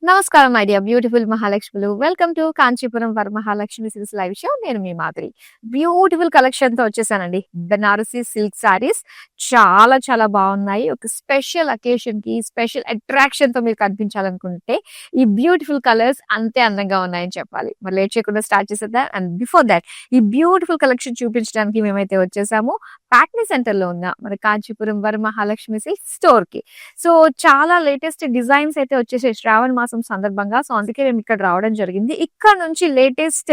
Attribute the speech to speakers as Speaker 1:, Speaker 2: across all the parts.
Speaker 1: నమస్కారం my dear beautiful మహాలక్ష్ములు. Welcome to Kanchipuram Varamahalakshmi silks live show. నేను మీ మాధురి. బ్యూటిఫుల్ కలెక్షన్‌తో వచ్చేసానండి. బెనారసీ సిల్క్ సారీస్ చాలా చాలా బాగున్నాయి. ఒక స్పెషల్ అకేషన్‌కి, స్పెషల్ అట్రాక్షన్‌తో మీరు కనిపించాలనుకుంటే ఈ బ్యూటిఫుల్ కలర్స్ అంతే అందంగా ఉన్నాయని చెప్పాలి. మరి లేట్ చేయకుండా స్టార్ట్ చేసేద్దాం. అండ్ బిఫోర్ దట్ ఈ బ్యూటిఫుల్ కలెక్షన్ చూపించడానికి మేమైతే వచ్చేసాము ప్యాట్నీ సెంటర్‌లో ఉన్న మన కాంచీపురం వరమహాలక్ష్మి సిల్క్ స్టోర్‌కి. సో చాలా లేటెస్ట్ డిజైన్స్ అయితే వచ్చేసాయి శ్రావణ మాసం సందర్భంగా. సో అందుకే మేము ఇక్కడ రావడం జరిగింది. ఇక్కడ నుంచి లేటెస్ట్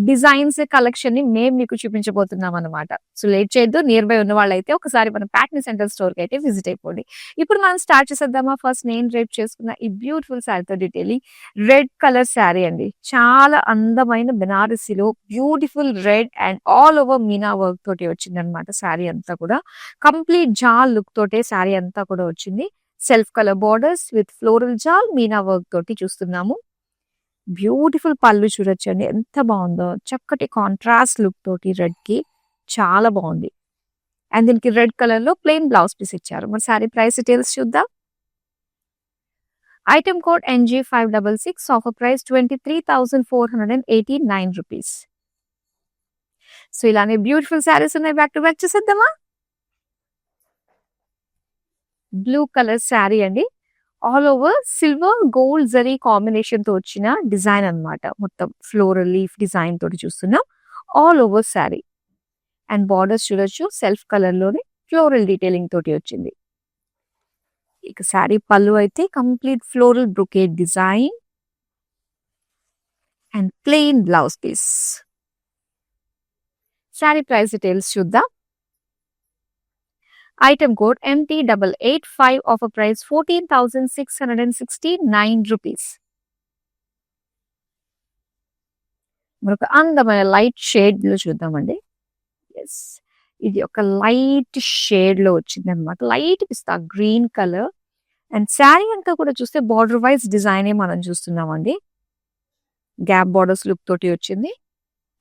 Speaker 1: డిజైన్స్ కలెక్షన్ ని మేము మీకు చూపించబోతున్నాం అనమాట. సో లేట్ చేయొద్దు. నియర్ బై ఉన్న వాళ్ళైతే ఒకసారి మన ప్యాట్నీ సెంటర్ స్టోర్ కి అయితే విజిట్ అయిపోండి. ఇప్పుడు మనం స్టార్ట్ చేసేద్దామా. ఫస్ట్ నేను రేట్ చేసుకున్న ఈ బ్యూటిఫుల్ శారీతో డీటెయిలింగ్. రెడ్ కలర్ శారీ అండి. చాలా అందమైన బెనారసీలో beautiful red and all over meena work తోటి వచ్చింది అనమాట. శారీ అంతా కూడా కంప్లీట్ జాల్ లుక్ తోటే శారీ అంతా కూడా వచ్చింది. Self colour borders with floral jaal meena work తోటి చూస్తున్నాము. బ్యూటిఫుల్ పళ్ళు చూడొచ్చండి ఎంత బాగుందో. చక్కటి కాంట్రాస్ట్ లుక్ తోటి రెడ్ కి చాలా బాగుంది. అండ్ దీనికి రెడ్ కలర్ లో ప్లెయిన్ బ్లౌజ్ పీస్ ఇచ్చారు. మరి సారీ ప్రైస్ డీటెయిల్స్ చూద్దాం. Item code NG566, offer price 23,489 rupees. So ఇలానే బ్యూటిఫుల్ శారీస్ ఉన్నాయి. బ్యాక్ టు బ్యాక్ చూసేద్దామా. బ్లూ కలర్ శారీ అండి. All over silver gold zari combination తో వచ్చిన డిజైన్ అన్నమాట. మొత్తం ఫ్లోరల్ లీఫ్ డిజైన్ తోటి చూస్తున్నాం. All over sari and borders చూడొచ్చు సెల్ఫ్ కలర్ లోనే ఫ్లోరల్ డీటెయిలింగ్ తోటి వచ్చింది. ఇక శారీ పళ్ళు అయితే complete floral brocade design and plain blouse piece. Sari price details చూద్దాం. Item code MT885, offer price 14,669 rupees. మరొక అందమైన లైట్ షేడ్ లో చూద్దామండి. ఎస్, ఇది ఒక లైట్ షేడ్ లో వచ్చింది అనమాట. Light pista green colour and sari అంతా కూడా చూస్తే బార్డర్ వైజ్ డిజైన్ మనం చూస్తున్నామండి. గ్యాప్ బార్డర్స్ లుక్ తోటి వచ్చింది.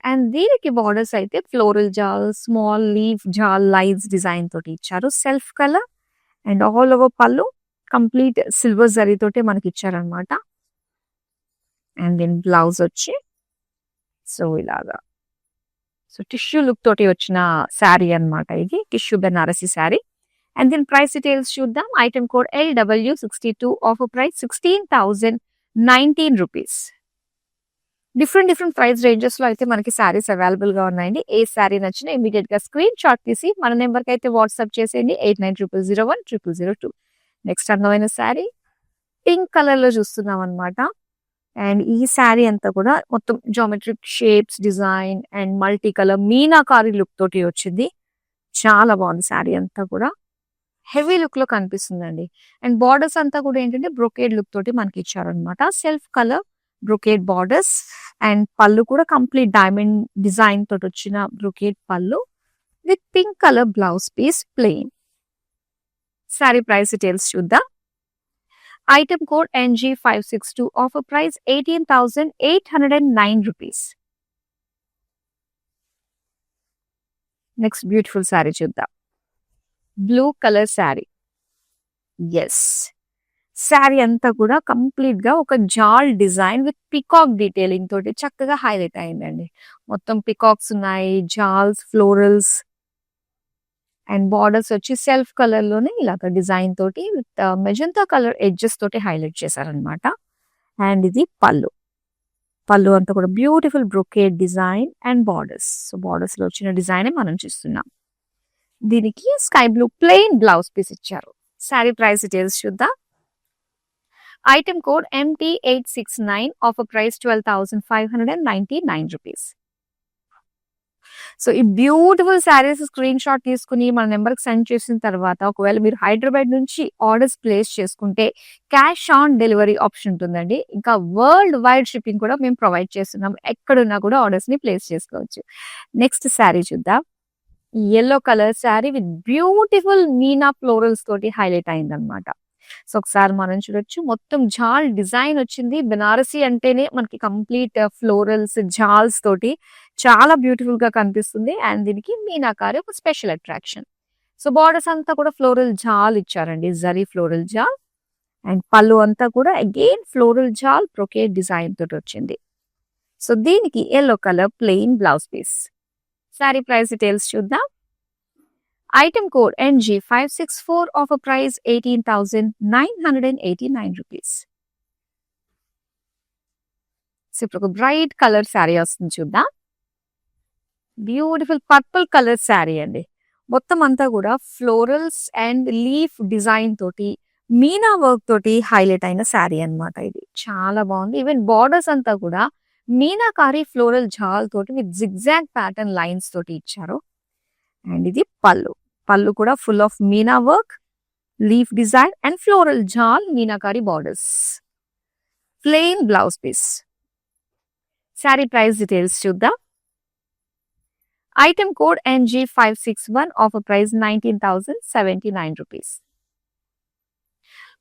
Speaker 1: అండ్ దీనికి బార్డర్స్ అయితే floral jaal, small leaf jaal lines design తోటి ఇచ్చారు. Self colour and all over pallu complete silver zari తోటి మనకి ఇచ్చారనమాట. అండ్ దీని బ్లౌజ్ వచ్చి సో ఇలాగా సో టిష్యూ లుక్ తోటి వచ్చిన శారీ అనమాట. ఇది టిష్యూ బెనారసీ శారీ. అండ్ దీని ప్రైస్ డీటెయిల్స్ చూద్దాం. Item code LW62, offer price 16,019 rupees. Different price ranges లో అయితే మనకి శారీస్ అవైలబుల్ గా ఉన్నాయండి. ఏ శారీ నచ్చినా ఇమీడియట్ గా స్క్రీన్ షాట్ తీసి మన నెంబర్ కి అయితే వాట్సాప్ చేసేయండి. 8900010002. నెక్స్ట్ అందమైన శారీ పింక్ కలర్ లో చూస్తున్నాం అనమాట. అండ్ ఈ శారీ అంతా కూడా మొత్తం geometric shapes design and multi colour meenakari look తోటి వచ్చింది. చాలా బాగుంది శారీ అంతా కూడా. హెవీ లుక్ లో కనిపిస్తుందండి. అండ్ బార్డర్స్ అంతా కూడా ఏంటంటే బ్రొకేడ్ లుక్ తోటి మనకి ఇచ్చారనమాట. Self colour brocade borders and pallu కూడా కంప్లీట్ డైమండ్ డిజైన్ తోటి వచ్చిన brocade pallu with pink colour blouse piece plain. Sari price details చూద్దాం. Item code NG562, offer price 18,809 rupees. Next beautiful sari చూద్దాం. Blue colour sari. Yes, sari అంతా కూడా కంప్లీట్ గా ఒక జాల్ డిజైన్ విత్ పికాక్ డీటెయిలింగ్ తోటి చక్కగా హైలైట్ అయిందండి. మొత్తం పికాక్స్ ఉన్నాయి, జాల్స్, ఫ్లోరల్స్ అండ్ బార్డర్స్ వచ్చి సెల్ఫ్ కలర్ లోనే ఇలాగ డిజైన్ తోటి విత్ మెజంతా కలర్ ఎడ్జెస్ తోటి హైలైట్ చేశారనమాట. అండ్ ఇది పళ్ళు. పళ్ళు అంతా కూడా beautiful brocade design and borders. So borders లో వచ్చిన డిజైన్ మనం చూస్తున్నాం. దీనికి sky blue plain blouse piece ఇచ్చారు. శారీ ప్రైస్ డీటెయిల్స్ చూద్దాం. Item code MT869, offer price 12,599 rupees. So ఈ బ్యూటిఫుల్ శారీస్ స్క్రీన్ షాట్ తీసుకుని మన నెంబర్కి సెండ్ చేసిన తర్వాత ఒకవేళ మీరు హైదరాబాద్ నుంచి ఆర్డర్స్ ప్లేస్ చేసుకుంటే క్యాష్ ఆన్ డెలివరీ ఆప్షన్ ఉంటుందండి. ఇంకా వరల్డ్ వైడ్ షిప్పింగ్ కూడా మేము ప్రొవైడ్ చేస్తున్నాం. ఎక్కడున్నా కూడా ఆర్డర్స్ ని ప్లేస్ చేసుకోవచ్చు. నెక్స్ట్ శారీ చూద్దాం. Yellow colour sari with beautiful Meena florals తోటి హైలైట్ అయిందనమాట. సో ఒకసారి మనం చూడొచ్చు. మొత్తం జాల్ డిజైన్ వచ్చింది. బెనారసీ అంటేనే మనకి కంప్లీట్ ఫ్లోరల్స్ జాల్స్ తోటి చాలా బ్యూటిఫుల్ గా కనిపిస్తుంది. అండ్ దీనికి మీనాకారి ఒక స్పెషల్ అట్రాక్షన్. సో బార్డర్స్ అంతా కూడా ఫ్లోరల్ జాల్ ఇచ్చారండి. జరీ ఫ్లోరల్ జాల్ అండ్ పళ్ళు అంతా కూడా again floral jaal brocade design తోటి వచ్చింది. సో దీనికి yellow colour plain blouse piece. Sari price details చూద్దాం. Item code NG564, offer price 18,989 rupees. So ఇప్పుడు ఒక బ్రైట్ కలర్ శారీ వస్తుంది చూద్దాం. బ్యూటిఫుల్ పర్పుల్ కలర్ శారీ అండి. మొత్తం అంతా కూడా ఫ్లోరల్స్ అండ్ లీఫ్ డిజైన్ తోటి మీనా వర్క్ తోటి హైలైట్ అయిన శారీ అన్నమాట. ఇది చాలా బాగుంది. ఈవెన్ బార్డర్స్ అంతా కూడా మీనాకారి ఫ్లోరల్ జాల్ తోటి విత్ జిగ్జాగ్ ప్యాటర్న్ లైన్స్ తోటి ఇచ్చారు. అండ్ ఇది పళ్ళు. పళ్ళు కూడా full of meena work, leaf design and floral jaal meenakari borders. Plain blouse piece. Sari price details చూద్దాం. Item code NG561, offer price 19,079 rupees.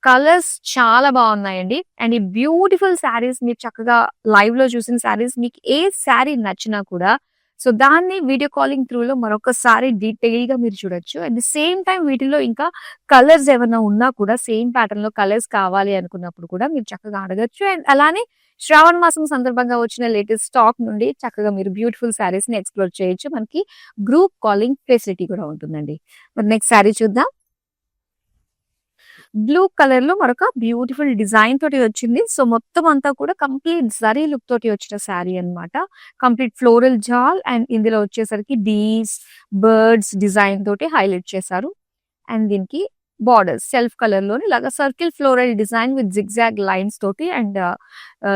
Speaker 1: Colours చాలా బాగున్నాయండి. అండ్ ఈ బ్యూటిఫుల్ శారీస్ మీరు చక్కగా లైవ్ లో చూసిన శారీస్ మీకు ఏ శారీ నచ్చినా కూడా సో దాన్ని వీడియో కాలింగ్ త్రూలో మరొకసారి డీటెయిల్ గా మీరు చూడొచ్చు. అట్ ది సేమ్ టైం వీటిలో ఇంకా కలర్స్ ఏమైనా ఉన్నా కూడా సేమ్ ప్యాటర్న్ లో కలర్స్ కావాలి అనుకున్నప్పుడు కూడా మీరు చక్కగా అడగచ్చు. అండ్ అలానే శ్రావణ మాసం సందర్భంగా వచ్చిన లేటెస్ట్ స్టాక్ నుండి చక్కగా మీరు బ్యూటిఫుల్ శారీస్ ని ఎక్స్ప్లోర్ చేయొచ్చు. మనకి గ్రూప్ కాలింగ్ ఫెసిలిటీ కూడా ఉంటుందండి. మరి నెక్స్ట్ శారీ చూద్దాం. బ్లూ కలర్ లో మరొక బ్యూటిఫుల్ డిజైన్ తోటి వచ్చింది. సో మొత్తం అంతా కూడా కంప్లీట్ జరీ లుక్ తోటి వచ్చిన శారీ అన్నమాట. కంప్లీట్ ఫ్లోరల్ జాల్ అండ్ ఇందులో వచ్చేసరికి డీస్, బర్డ్స్ డిజైన్ తోటి హైలైట్ చేశారు. అండ్ దీనికి బార్డర్స్ సెల్ఫ్ కలర్ లోని ఇలాగా circle floral design with zigzag lines తోటి అండ్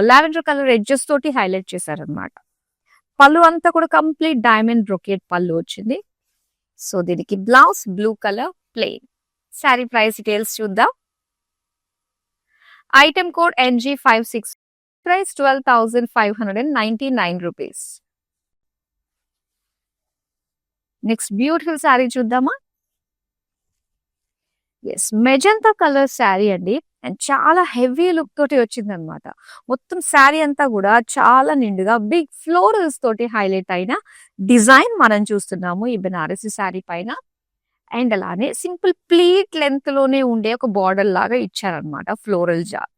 Speaker 1: లావెండర్ కలర్ ఎడ్జెస్ తోటి హైలైట్ చేశారనమాట. పళ్ళు అంతా కూడా కంప్లీట్ డైమండ్ బ్రొకేట్ పళ్ళు వచ్చింది. సో దీనికి blouse blue colour plain. Sari price details చూద్దాం. Item code NG56, price 12,599 rupees. Next beautiful sari చూద్దామా. ఎస్, మెజంతా కలర్ శారీ అండి. అండ్ చాలా హెవీ లుక్ తోటి వచ్చింది అనమాట. మొత్తం శారీ అంతా కూడా చాలా నిండుగా బిగ్ ఫ్లోరల్స్ తోటి హైలైట్ అయిన డిజైన్ మనం చూస్తున్నాము ఈ బెనారసి శారీ పైన. అండ్ అలానే సింపుల్ ప్లీట్ లెంత్ లోనే ఉండే ఒక బార్డర్ లాగా ఇచ్చారనమాట ఫ్లోరల్ జార్.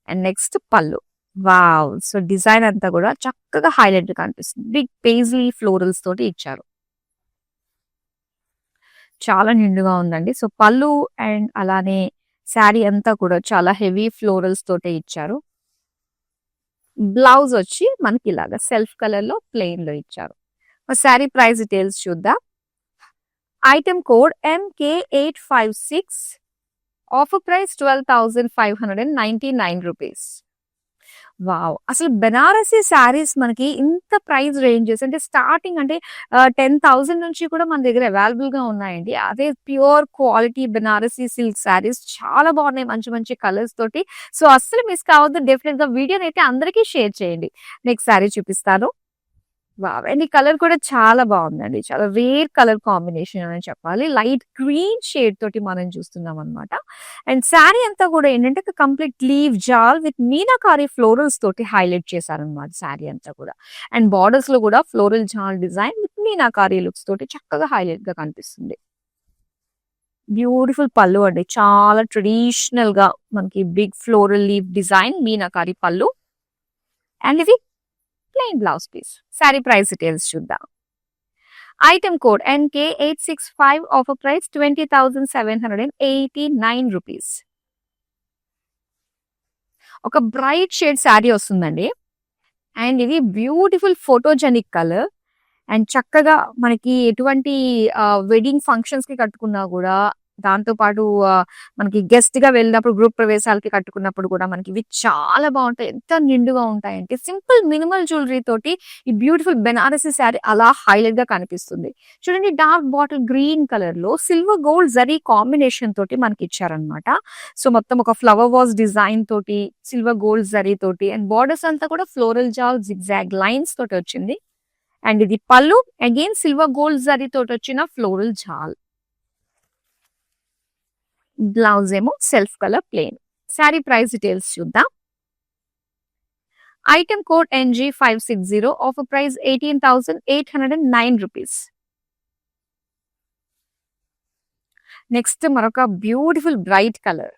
Speaker 1: అండ్ నెక్స్ట్ పళ్ళు. వావ్, సో డిజైన్ అంతా కూడా చక్కగా హైలైట్ కనిపిస్తుంది. బిగ్ పేజ్లీ ఫ్లోరల్స్ తోటి ఇచ్చారు. చాలా నిండుగా ఉందండి. సో పళ్ళు అండ్ అలానే శారీ అంతా కూడా చాలా హెవీ ఫ్లోరల్స్ తోటే ఇచ్చారు. బ్లౌజ్ వచ్చి మనకి ఇలాగా సెల్ఫ్ కలర్ లో ప్లెయిన్ లో ఇచ్చారు. శారీ ప్రైస్ డీటెయిల్స్ చూద్దాం. Item code MK856, offer price 12,599 rupees. Wow, అసలు బెనారసీ శారీస్ మనకి ఇంత ప్రైస్ రేంజెస్ అంటే స్టార్టింగ్ అంటే 10,000 నుంచి కూడా మన దగ్గర అవైలబుల్ గా ఉన్నాయండి. అదే pure quality Banarasi silk saris చాలా బాగున్నాయి, మంచి మంచి కలర్స్ తోటి. సో అస్సలు మిస్ కావద్దు. డెఫినెట్ గా వీడియోని అయితే అందరికీ షేర్ చేయండి. నెక్స్ట్ శారీ చూపిస్తాను. వావ్, అండ్ ఈ కలర్ కూడా చాలా బాగుందండి. చాలా రేర్ కలర్ కాంబినేషన్ అని చెప్పాలి. లైట్ గ్రీన్ షేడ్ తోటి మనం చూస్తున్నాం అనమాట. అండ్ శారీ అంతా కూడా ఏంటంటే complete leaf jaal with meenakari florals తోటి హైలైట్ చేశారనమాట శారీ అంతా కూడా. అండ్ బార్డర్స్ లో కూడా ఫ్లోరల్ జాల్ డిజైన్ విత్ మీనాకారి లుక్స్ తోటి చక్కగా హైలైట్ గా కనిపిస్తుంది. బ్యూటిఫుల్ పళ్ళు అండి. చాలా ట్రెడిషనల్ గా మనకి big floral leaf design meenakari pallu. And ఇది plain blouse piece. Sari price details చూద్దాం. Item code NK865, offer price 20,789 rupees. ఒక బ్రైట్ షేడ్ శారీ వస్తుందండి. అండ్ ఇది బ్యూటిఫుల్ ఫోటోజెనిక్ కలర్. అండ్ చక్కగా మనకి ఎటువంటి వెడ్డింగ్ ఫంక్షన్స్ కి కట్టుకున్నా కూడా, దాంతో పాటు మనకి గెస్ట్ గా వెళ్ళినప్పుడు గ్రూప్ ప్రవేశాలకి కట్టుకున్నప్పుడు కూడా మనకి ఇవి చాలా బాగుంటాయి. ఎంత నిండుగా ఉంటాయంటే సింపుల్ మినిమల్ జ్యువెలరీ తోటి ఈ బ్యూటిఫుల్ బెనారసీ శారీ అలా హైలైట్ గా కనిపిస్తుంది. చూడండి, డార్క్ బాటిల్ గ్రీన్ కలర్ లో సిల్వర్ గోల్డ్ జరీ కాంబినేషన్ తోటి మనకి ఇచ్చారనమాట. సో మొత్తం ఒక ఫ్లవర్ వాజ్ డిజైన్ తోటి సిల్వర్ గోల్డ్ జరీ తోటి అండ్ బార్డర్స్ అంతా కూడా ఫ్లోరల్ జాల్ జిగ్జాగ్ లైన్స్ తోటి వచ్చింది. అండ్ ఇది పళ్ళు, అగైన్ సిల్వర్ గోల్డ్ జరీ తోటి వచ్చిన ఫ్లోరల్ జాల్. బ్లౌజ్ ఏమో self colour plain. Sari price details చూద్దాం. Item code NG560, offer price 18,809 rupees. Next మరొక beautiful bright colour.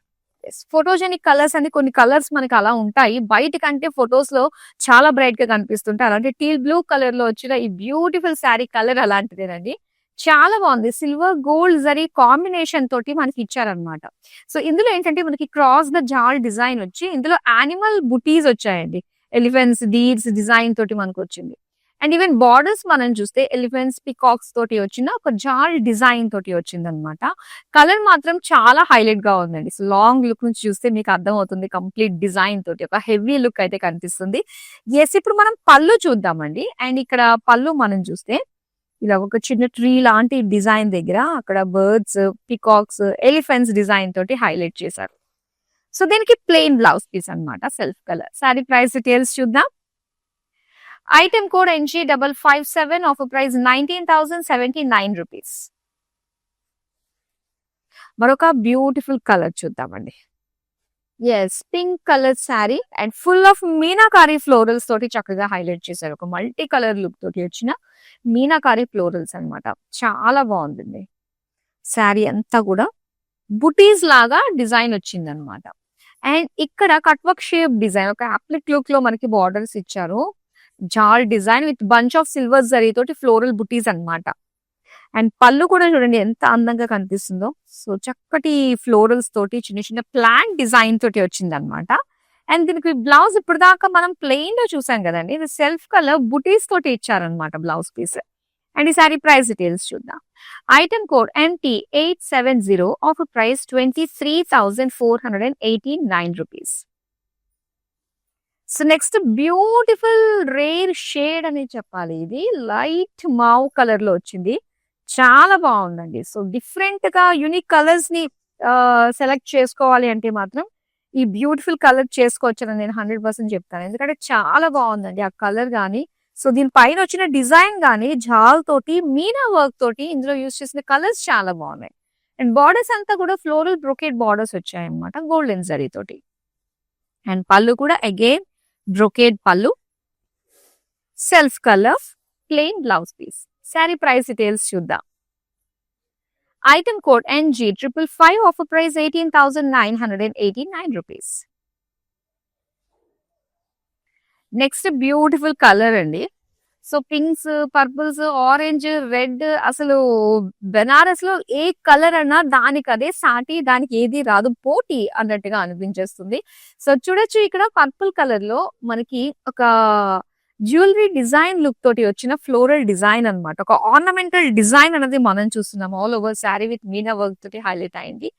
Speaker 1: Photogenic colours అని కొన్ని కలర్స్ మనకి అలా ఉంటాయి. బయట కంటే ఫోటోస్ లో చాలా బ్రైట్ గా కనిపిస్తుంటాయి. అలాంటి టీల్ బ్లూ కలర్ లో వచ్చిన ఈ బ్యూటిఫుల్ శారీ కలర్ అలాంటిదేనండి. చాలా బాగుంది. సిల్వర్ గోల్డ్ జరీ కాంబినేషన్ తోటి మనకి ఇచ్చారనమాట. సో ఇందులో ఏంటంటే మనకి క్రాస్ ద జాల్ డిజైన్ వచ్చి ఇందులో యానిమల్ బుటీస్ వచ్చాయండి. ఎలిఫెంట్స్ డీర్స్ డిజైన్ తోటి మనకు వచ్చింది. అండ్ ఈవెన్ బార్డర్స్ మనం చూస్తే ఎలిఫెంట్స్ పికాక్స్ తోటి వచ్చిన ఒక జాల్ డిజైన్ తోటి వచ్చింది అనమాట. కలర్ మాత్రం చాలా హైలైట్ గా ఉందండి. సో లాంగ్ లుక్ నుంచి చూస్తే మీకు అర్థం అవుతుంది. కంప్లీట్ డిజైన్ తోటి ఒక హెవీ లుక్ అయితే కనిపిస్తుంది. ఎస్, ఇప్పుడు మనం పళ్ళు చూద్దామండి. అండ్ ఇక్కడ పళ్ళు మనం చూస్తే ఇలా ఒక చిన్న ట్రీ లాంటి డిజైన్ దగ్గర అక్కడ బర్డ్స్, పికాక్స్, ఎలిఫెంట్స్ డిజైన్ తోటి హైలైట్ చేశారు. సో దీనికి ప్లెయిన్ బ్లౌజ్ పీస్ అన్నమాట, self colour. Sari price details చూద్దాం. Item code NG557, offer price 19,079 rupees. మరొక బ్యూటిఫుల్ కలర్ చూద్దామండి. Yes, pink colour sari and full of meenakari florals తోటి చక్కగా హైలైట్ చేశారు. ఒక మల్టీ కలర్ లుక్ తోటి వచ్చిన మీనాకారి ఫ్లోరల్స్ అన్నమాట. చాలా బాగుందండి. శారీ అంతా కూడా బుటీస్ లాగా డిజైన్ వచ్చింది అనమాట. అండ్ ఇక్కడ కట్ వర్క్ షేప్ డిజైన్, ఒక అప్లిక్ లుక్ లో మనకి బార్డర్స్ ఇచ్చారు. Jaal design with bunch of silver zari తోటి ఫ్లోరల్ బుటీస్ అన్నమాట. అండ్ పళ్ళు కూడా చూడండి ఎంత అందంగా కనిపిస్తుందో. సో చక్కటి ఫ్లోరల్స్ తోటి చిన్న చిన్న ప్లాంట్ డిజైన్ తోటి వచ్చింది అనమాట. అండ్ దీనికి బ్లౌజ్ ఇప్పుడు దాకా మనం ప్లెయిన్ లో చూసాం కదండి, ఇది సెల్ఫ్ కలర్ బుటీస్ తోటి ఇచ్చారనమాట బ్లౌజ్ పీస్. అండ్ ఈ సారీ ప్రైస్ డీటెయిల్స్ చూద్దాం. Item code NT870, offer price 23,489 rupees. So next beautiful rare shade అని చెప్పాలి. ఇది లైట్ మావ్ కలర్ లో వచ్చింది. చాలా బాగుందండి. సో డిఫరెంట్ గా యూనిక్ కలర్స్ ని సెలెక్ట్ చేసుకోవాలి అంటే మాత్రం ఈ బ్యూటిఫుల్ కలర్ చేసుకోవచ్చని నేను 100% చెప్తాను. ఎందుకంటే చాలా బాగుందండి ఆ కలర్ గానీ, సో దీని పైన వచ్చిన డిజైన్ గానీ జాల్ తోటి మీనా వర్క్ తోటి ఇందులో యూజ్ చేసిన కలర్స్ చాలా బాగున్నాయి. అండ్ బార్డర్స్ అంతా కూడా ఫ్లోరల్ బ్రొకేట్ బార్డర్స్ వచ్చాయి అనమాట, గోల్డెన్ జరీ తోటి. అండ్ పళ్ళు కూడా again brocade pallu, self colour, plain blouse piece. Sari price details చూద్దాం. Item code NG555, offer price 18,989 rupees. Next beautiful colour అండి. So pinks, purples, orange, red, అసలు బెనారస్ లో ఏ కలర్ అన్నా దానికి అదే సాటి, దానికి ఏది రాదు పోటీ అన్నట్టుగా అనిపించేస్తుంది. సో చూడొచ్చు ఇక్కడ పర్పుల్ కలర్ లో మనకి ఒక జ్యువెలరీ డిజైన్ లుక్ తోటి వచ్చిన ఫ్లోరల్ డిజైన్ అన్నమాట. ఒక ఆర్నమెంటల్ డిజైన్ అనేది మనం చూస్తున్నాం. All over sari with Meena work తోటి హైలైట్ అయింది.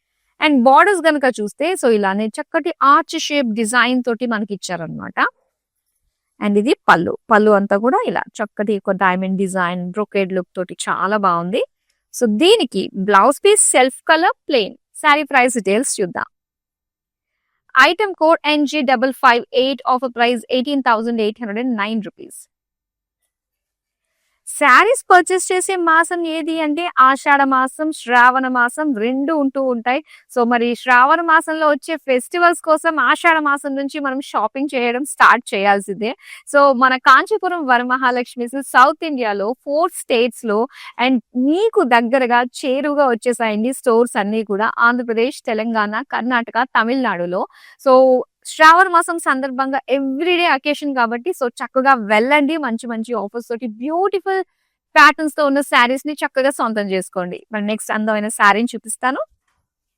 Speaker 1: అండ్ బార్డర్స్ గనక చూస్తే సో ఇలానే చక్కటి ఆర్చ్ షేప్ డిజైన్ తోటి మనకి ఇచ్చారనమాట. అండ్ ఇది పళ్ళు. పళ్ళు అంతా కూడా ఇలా చక్కటి ఒక డైమండ్ డిజైన్ బ్రొకేడ్ లుక్ తోటి చాలా బాగుంది. సో దీనికి blouse piece self colour, plain. Sari price details చూద్దాం. Item code NG558, offer price 18,809 rupees. Saris purchase చేసే మాసం ఏది అంటే ఆషాఢ మాసం, శ్రావణ మాసం రెండు ఉంటూ ఉంటాయి. సో మరి శ్రావణ మాసంలో వచ్చే ఫెస్టివల్స్ కోసం ఆషాఢ మాసం నుంచి మనం షాపింగ్ చేయడం స్టార్ట్ చేయాల్సిందే. సో మన కాంచీపురం వరమహాలక్ష్మి సౌత్ ఇండియాలో 4 స్టేట్స్ లో అండ్ మీకు దగ్గరగా చేరువుగా వచ్చేసాయండి స్టోర్స్ అన్ని కూడా. ఆంధ్రప్రదేశ్, తెలంగాణ, కర్ణాటక, తమిళనాడులో. సో శ్రావణ మాసం సందర్భంగా ఎవ్రీడే అకేషన్ కాబట్టి సో చక్కగా వెళ్ళండి. మంచి మంచి ఆఫర్స్ తోటి బ్యూటిఫుల్ ప్యాటర్న్స్ తో ఉన్న శారీస్ ని చక్కగా సొంతం చేసుకోండి. మరి నెక్స్ట్ అందమైన శారీని చూపిస్తాను.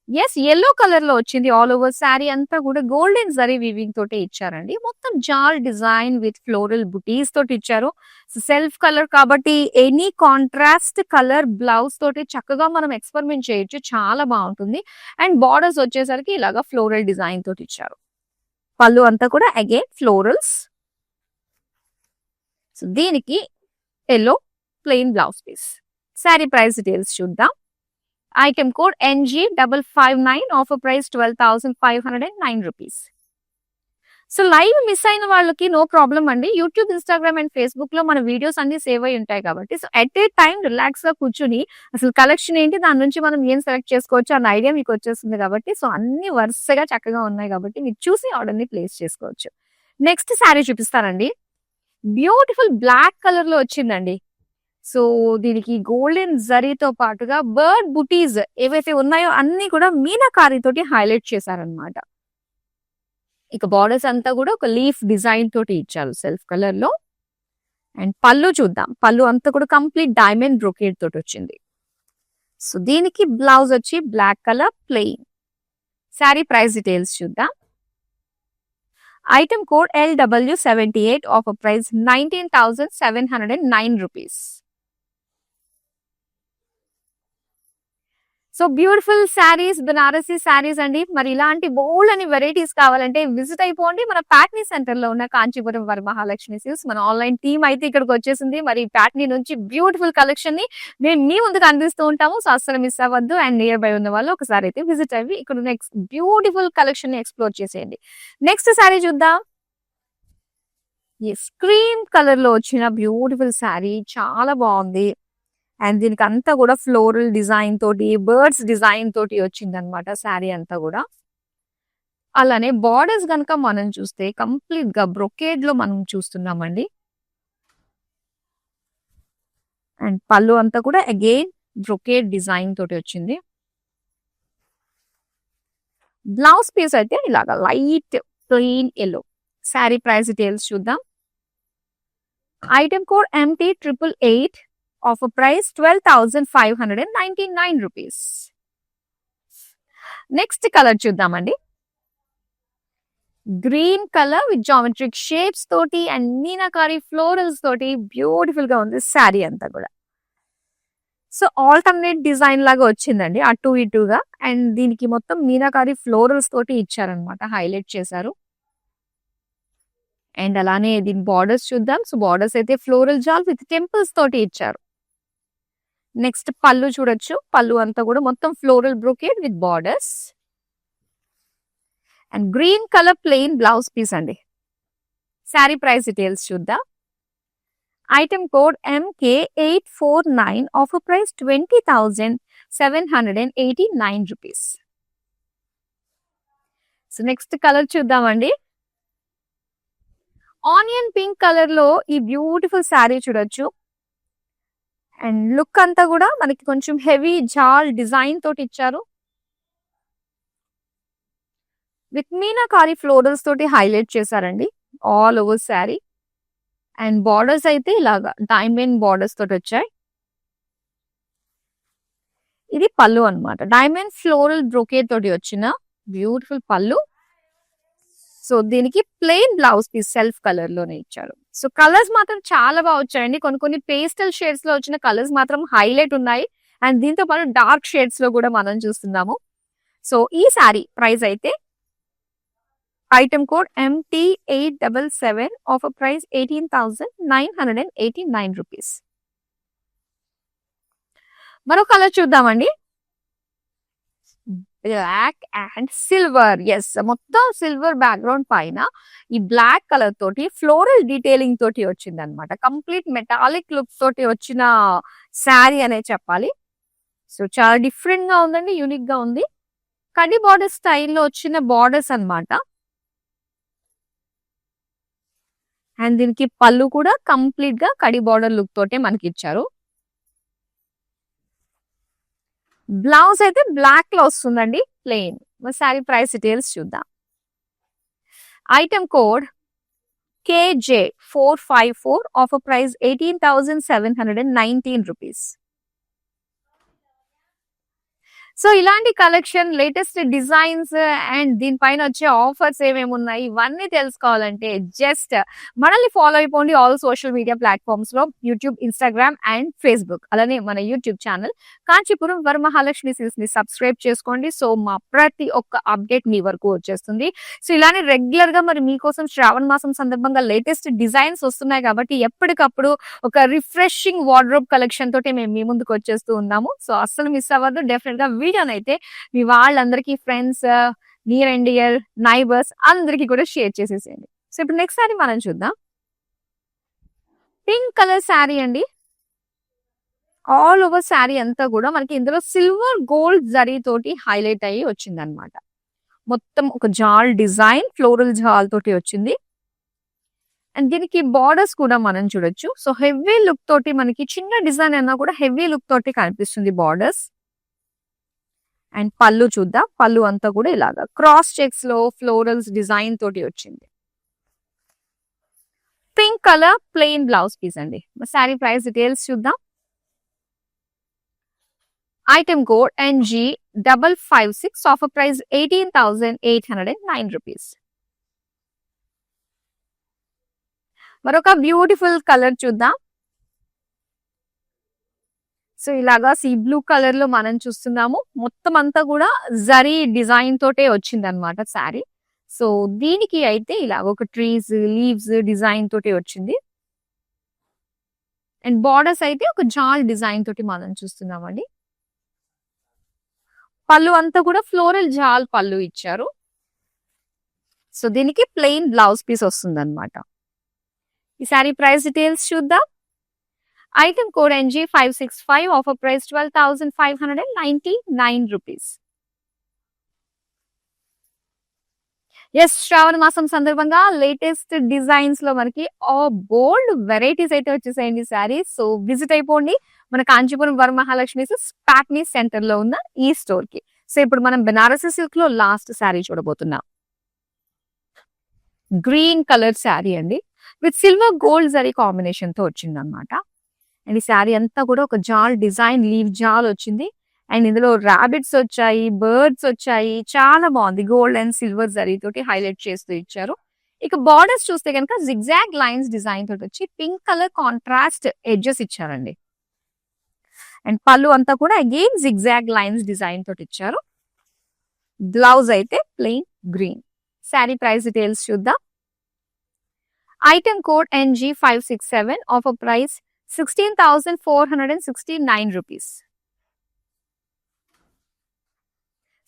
Speaker 1: ఎస్, ఎల్లో కలర్ లో వచ్చింది. ఆల్ ఓవర్ శారీ అంతా కూడా గోల్డెన్ జరీ వీవింగ్ తోటి ఇచ్చారండి. మొత్తం జాల్ డిజైన్ విత్ ఫ్లోరల్ బుటీస్ తోటి ఇచ్చారు. సెల్ఫ్ కలర్ కాబట్టి ఎనీ కాంట్రాస్ట్ కలర్ బ్లౌజ్ తోటి చక్కగా మనం ఎక్స్పెరిమెంట్ చేయొచ్చు. చాలా బాగుంటుంది. అండ్ బార్డర్స్ వచ్చేసరికి ఇలాగా ఫ్లోరల్ డిజైన్ తోటి ఇచ్చారు. పళ్ళు అంతా కూడా అగైన్ ఫ్లోరల్స్. సో దీనికి yellow, plain blouse piece. Sari price details చూద్దాం. Item code NG559, offer price 12,509 rupees. So live miss అయిన వాళ్ళకి నో ప్రాబ్లం అండి. యూట్యూబ్, ఇన్స్టాగ్రామ్ అండ్ ఫేస్బుక్ లో మన వీడియోస్ అన్ని సేవ్ అయి ఉంటాయి కాబట్టి so at a time relax గా కూర్చుని అసలు కలెక్షన్ ఏంటి, దాని నుంచి మనం ఏం సెలెక్ట్ చేసుకోవచ్చు అన్న ఐడియా మీకు వచ్చేస్తుంది కాబట్టి సో అన్ని వరుసగా చక్కగా ఉన్నాయి కాబట్టి మీరు చూసి ఆర్డర్ ని ప్లేస్ చేసుకోవచ్చు. నెక్స్ట్ శారీ చూపిస్తానండి. బ్యూటిఫుల్ బ్లాక్ కలర్ లో వచ్చిందండి. సో దీనికి గోల్డెన్ జరీతో పాటుగా బర్డ్ బుటీస్ ఏవైతే ఉన్నాయో అన్ని కూడా మీనాకారి తోటి హైలైట్ చేశారనమాట. ఇక బార్డర్స్ అంతా కూడా ఒక లీఫ్ డిజైన్ తోటి ఇచ్చారు సెల్ఫ్ కలర్ లో. అండ్ పళ్ళు చూద్దాం. పళ్ళు అంతా కూడా కంప్లీట్ డైమండ్ బ్రొకేడ్ తోటి వచ్చింది. సో దీనికి బ్లౌజ్ వచ్చి black colour plain. Sari price details చూద్దాం. Item code LW78, offer price 19,709 rupees. So beautiful saris, Banarasi saris అండి. మరి ఇలాంటి బోల్డ్ అని వెరైటీస్ కావాలంటే విజిట్ అయిపోండి మన ప్యాట్నీ సెంటర్ లో ఉన్న కాంచీపురం వరమహాలక్ష్మి సిల్క్స్. మన ఆన్లైన్ టీమ్ అయితే ఇక్కడికి వచ్చేసింది. మరి ప్యాట్నీ నుంచి బ్యూటిఫుల్ కలెక్షన్ ని మేము మీ ముందుకు అందిస్తూ ఉంటాము. సో అస్సలు మిస్ అవ్వద్దు. అండ్ నియర్ బై ఉన్న వాళ్ళు ఒకసారి అయితే విజిట్ అయ్యి ఇక్కడ నెక్స్ట్ బ్యూటిఫుల్ కలెక్షన్ ని ఎక్స్ప్లోర్ చేసేయండి. నెక్స్ట్ శారీ చూద్దాం. క్రీమ్ కలర్ లో వచ్చిన బ్యూటిఫుల్ శారీ చాలా బాగుంది. అండ్ దీనికి అంతా కూడా ఫ్లోరల్ డిజైన్ తోటి, బర్డ్స్ డిజైన్ తోటి వచ్చింది అనమాట శారీ అంతా కూడా. అలానే బార్డర్స్ కనుక మనం చూస్తే కంప్లీట్ గా బ్రొకేడ్ లో మనం చూస్తున్నామండి. అండ్ పళ్ళు అంతా కూడా అగైన్ బ్రొకేడ్ డిజైన్ తోటి వచ్చింది. బ్లౌజ్ పీస్ అయితే ఇలాగా light plain yellow. Sari price details చూద్దాం. Item code MT888, offer price 12,599 rupees. Next colour చూద్దామండి. Green colour with geometric shapes తోటి అండ్ మీనాకారి ఫ్లోరల్స్ తోటి బ్యూటిఫుల్ గా ఉంది శారీ అంతా కూడా. సో ఆల్టర్నేట్ డిజైన్ లాగా వచ్చిందండి అటు ఇటుగా. అండ్ దీనికి మొత్తం మీనాకారి ఫ్లోరల్స్ తోటి ఇచ్చారనమాట, హైలైట్ చేశారు. అండ్ అలానే దీని బార్డర్స్ చూద్దాం. సో బార్డర్స్ అయితే ఫ్లోరల్ జాల్ విత్ టెంపుల్స్ తోటి ఇచ్చారు. నెక్స్ట్ పళ్ళు చూడొచ్చు. పళ్ళు అంతా కూడా మొత్తం floral brocade with borders. And green colour plain blouse piece అండి. శారీ ప్రైస్ డీటెయిల్స్ చూద్దాం. Item code MK849, offer price 20,789 rupees. So next colour చూద్దామండి. ఆనియన్ పింక్ కలర్ లో ఈ బ్యూటిఫుల్ శారీ చూడొచ్చు. అండ్ లుక్ అంతా కూడా మనకి కొంచెం హెవీ జాల్ డిజైన్ తోటి ఇచ్చారు. విత్ మీనాకారి ఫ్లోరల్స్ తోటి హైలైట్ చేశారండి all over sari. And borders అయితే ఇలాగా డైమండ్ బార్డర్స్ తోటి వచ్చాయి. ఇది పళ్ళు అన్నమాట. డైమండ్ ఫ్లోరల్ బ్రొకేడ్ తోటి వచ్చిన బ్యూటిఫుల్ పళ్ళు. సో దీనికి plain blouse piece self colour లోనే ఇచ్చారు. సో కలర్స్ మాత్రం చాలా బాగా వచ్చాయండి. కొన్ని పేస్టల్ షేడ్స్ లో వచ్చిన కలర్స్ మాత్రం హైలైట్ ఉన్నాయి. అండ్ దీంతో పాటు డార్క్ షేడ్స్ లో కూడా మనం చూస్తున్నాము. సో ఈ శారీ ప్రైస్ అయితే item code MT877, offer price 18,989 rupees. మరో కలర్ చూద్దామండి. Black and silver. మొత్తం సిల్వర్ బ్యాక్గ్రౌండ్ పైన ఈ బ్లాక్ కలర్ తోటి ఫ్లోరల్ డీటెయిలింగ్ తోటి వచ్చింది అనమాట. కంప్లీట్ మెటాలిక్ లుక్ తోటి వచ్చిన శారీ అనే చెప్పాలి. సో చాలా డిఫరెంట్ గా ఉందండి, యూనిక్ గా ఉంది. కడి బార్డర్ స్టైల్లో వచ్చిన బార్డర్స్ అన్నమాట. అండ్ దీనికి పళ్ళు కూడా కంప్లీట్ గా కడి బార్డర్ లుక్ తోటే మనకి ఇచ్చారు. బ్లౌజ్ అయితే బ్లాక్ లో వస్తుందండి ప్లెయిన్. శారీ ప్రైస్ డీటెయిల్స్ చూద్దాం. Item code KJ454, offer price 18,719 rupees. So ఇలాంటి కలెక్షన్, లేటెస్ట్ డిజైన్స్ అండ్ దీనిపైన వచ్చే ఆఫర్స్ ఏమేమి ఉన్నాయి ఇవన్నీ తెలుసుకోవాలంటే జస్ట్ మనల్ని ఫాలో అయిపోండి ఆల్ సోషల్ మీడియా ప్లాట్ఫామ్స్ లో, యూట్యూబ్, ఇన్స్టాగ్రామ్ అండ్ ఫేస్బుక్. అలానే మన YouTube channel Kanchipuram Varamahalakshmi silks ని సబ్స్క్రైబ్ చేసుకోండి. సో మా ప్రతి ఒక్క అప్డేట్ మీ వరకు వచ్చేస్తుంది. సో ఇలానే రెగ్యులర్ గా మరి మీకోసం శ్రావణ మాసం సందర్భంగా లేటెస్ట్ డిజైన్స్ వస్తున్నాయి కాబట్టి ఎప్పటికప్పుడు ఒక రిఫ్రెషింగ్ వార్డ్రోబ్ కలెక్షన్ తోటి మేము మీ ముందుకు వచ్చేస్తూ ఉన్నాము. సో అస్సలు మిస్ అవ్వద్దు. డెఫినెట్ గా వీడియోనైతే మీ వాళ్ళందరికీ, friends, near and dear neighbours అందరికీ కూడా షేర్ చేసేసేయండి. సో ఇప్పుడు నెక్స్ట్ శారీ మనం చూద్దాం. పింక్ కలర్ శారీ అండి. ఆల్ ఓవర్ శారీ అంతా కూడా మనకి ఇందులో సిల్వర్ గోల్డ్ జరీ తోటి హైలైట్ అయ్యి వచ్చింది అనమాట. మొత్తం ఒక జాల్ డిజైన్, ఫ్లోరల్ జాల్ తోటి వచ్చింది. అండ్ దీనికి బార్డర్స్ కూడా మనం చూడొచ్చు. సో హెవీ లుక్ తోటి మనకి చిన్న డిజైన్ అన్నా కూడా హెవీ లుక్ తోటి కనిపిస్తుంది బార్డర్స్. అండ్ పళ్ళు చూద్దాం. పళ్ళు అంతా కూడా ఇలాగా క్రాస్ చెక్స్ లో ఫ్లోరల్స్ డిజైన్ తోటి వచ్చింది. Pink colour plain blouse piece అండి. శారీ ప్రైస్ డీటెయిల్స్ చూద్దాం. Item code NG556, offer price 18,809 rupees. మరొక బ్యూటిఫుల్ కలర్ చూద్దాం. సో ఇలాగా సీ బ్లూ కలర్ లో మనం చూస్తున్నాము. మొత్తం అంతా కూడా జరీ డిజైన్ తోటే వచ్చింది అనమాట శారీ. సో దీనికి అయితే ఇలా ఒక ట్రీస్ లీవ్స్ డిజైన్ తోటి వచ్చింది. అండ్ బార్డర్స్ అయితే ఒక జాల్ డిజైన్ తోటి మనం చూస్తున్నామండి. పళ్ళు అంతా కూడా ఫ్లోరల్ జాల్ పళ్ళు ఇచ్చారు. సో దీనికి ప్లెయిన్ బ్లౌజ్ పీస్ వస్తుంది అనమాట. ఈ సారీ ప్రైస్ డీటెయిల్స్ చూద్దాం. Item code NG565, offer price 12,599 rupees. Shravana మాసం సందర్భంగా లేటెస్ట్ డిజైన్స్ లో మనకి బోల్డ్ వెరైటీస్ అయితే వచ్చేసాయండి శారీ. సో విజిట్ అయిపోండి మన కాంచీపురం వరమహాలక్ష్మి ప్యాట్నీ సెంటర్ లో ఉన్న ఈ స్టోర్ కి. సో ఇప్పుడు మనం బెనారసీ సిల్క్ లో లాస్ట్ శారీ చూడబోతున్నాం. గ్రీన్ కలర్ శారీ అండి, with silver gold zari combination తో వచ్చింది అనమాట. అండ్ ఈ శారీ అంతా కూడా ఒక జాల్ డిజైన్ లీవ్ జాల్ వచ్చింది. అండ్ ఇందులో రాబిట్స్ వచ్చాయి, బర్డ్స్ వచ్చాయి. చాలా బాగుంది. గోల్డ్ అండ్ సిల్వర్ జరీ తోటి హైలైట్ చేస్తూ ఇచ్చారు. ఇక బార్డర్స్ చూస్తే కనుక జిగ్జాగ్ లైన్స్ డిజైన్ తోటి వచ్చి పింక్ కలర్ కాంట్రాస్ట్ ఎడ్జెస్ ఇచ్చారండి. అండ్ పళ్ళు అంతా కూడా అగైన్ జిగ్జాగ్ లైన్స్ డిజైన్ తోటి ఇచ్చారు. బ్లౌజ్ అయితే plain green. Sari price details చూద్దాం. Item code NG567, offer price 16,469 rupees.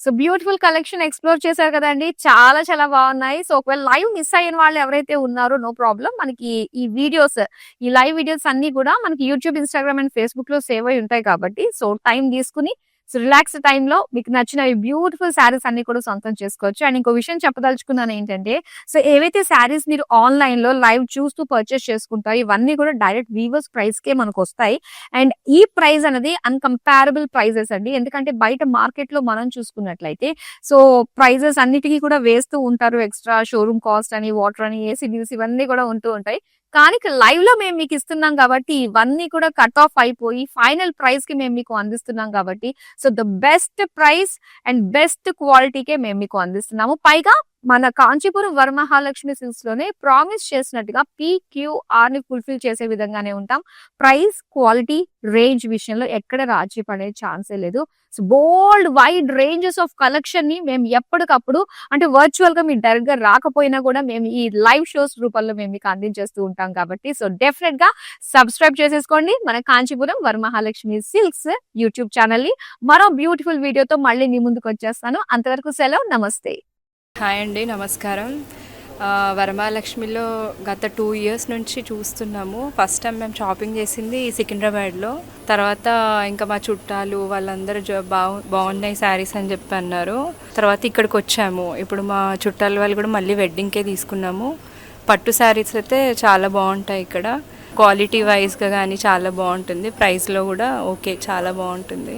Speaker 1: So beautiful collection explore చేశారు కదండి. చాలా చాలా బాగున్నాయి. సో ఒకవేళ లైవ్ మిస్ అయిన వాళ్ళు ఎవరైతే ఉన్నారో నో ప్రాబ్లం, మనకి ఈ వీడియోస్ ఈ లైవ్ వీడియోస్ అన్ని కూడా మనకి యూట్యూబ్, ఇన్స్టాగ్రామ్ అండ్ ఫేస్బుక్ లో సేవ్ అయి ఉంటాయి కాబట్టి సో టైం తీసుకుని సో రిలాక్స్ టైంలో మీకు నచ్చిన ఈ బ్యూటిఫుల్ శారీస్ అన్ని కూడా సొంతం చేసుకోవచ్చు. అండ్ ఇంకో విషయం చెప్పదలుచుకున్నాను ఏంటంటే, సో ఏవైతే శారీస్ మీరు ఆన్లైన్ లో లైవ్ చూస్తూ పర్చేస్ చేసుకుంటారో ఇవన్నీ కూడా డైరెక్ట్ వీవర్స్ ప్రైస్ కే మనకు వస్తాయి. అండ్ ఈ ప్రైస్ అనేది అన్కంపారబుల్ ప్రైజెస్ అండి. ఎందుకంటే బయట మార్కెట్ లో మనం చూసుకున్నట్లయితే సో ప్రైజెస్ అన్నిటికీ కూడా వేస్తూ ఉంటారు. ఎక్స్ట్రా షోరూమ్ కాస్ట్ అని, వాటర్ అని, ఏసీ బిల్స్ ఇవన్నీ కూడా ఉంటూ ఉంటాయి. కానీ లైవ్ లో మేము మీకు ఇస్తున్నాం కాబట్టి ఇవన్నీ కూడా కట్ ఆఫ్ అయిపోయి ఫైనల్ ప్రైస్ కి మేము మీకు అందిస్తున్నాం కాబట్టి so the best price and best క్వాలిటీకే మేము మీకు అందిస్తున్నాము. పైగా మన కాంచీపురం వరమహాలక్ష్మి సిల్క్స్ లోనే ప్రామిస్ చేసినట్టుగా PQR ని ఫుల్ఫిల్ చేసే విధంగానే ఉంటాం. ప్రైస్, క్వాలిటీ, రేంజ్ విషయంలో ఎక్కడ రాజీ పడే ఛాన్సే లేదు. So bold wide ranges of collection ని మేము ఎప్పటికప్పుడు అంటే వర్చువల్ గా మీరు డైరెక్ట్ గా రాకపోయినా కూడా మేము ఈ లైవ్ షోస్ రూపంలో మేము మీకు అందించేస్తూ ఉంటాం కాబట్టి సో డెఫినెట్ గా సబ్స్క్రైబ్ చేసేసుకోండి మన Kanchipuram Varamahalakshmi silks YouTube channel ని. మరో బ్యూటిఫుల్ వీడియోతో మళ్ళీ మీ ముందుకు వచ్చేస్తాను. అంతవరకు సెలవు, నమస్తే.
Speaker 2: హాయ్ అండి, నమస్కారం. వరమహాలక్ష్మిలో గత 2 years నుంచి చూస్తున్నాము. ఫస్ట్ టైం మేము షాపింగ్ చేసింది సికింద్రాబాద్లో. తర్వాత ఇంకా మా చుట్టాలు వాళ్ళందరూ బాగున్నాయి శారీస్ అని చెప్పి అన్నారు. తర్వాత ఇక్కడికి వచ్చాము. ఇప్పుడు మా చుట్టాల వాళ్ళు కూడా మళ్ళీ వెడ్డింగ్కే తీసుకున్నాము. పట్టు శారీస్ అయితే చాలా బాగుంటాయి ఇక్కడ. క్వాలిటీ వైజ్గా కానీ చాలా బాగుంటుంది. ప్రైస్లో కూడా ఓకే, చాలా బాగుంటుంది.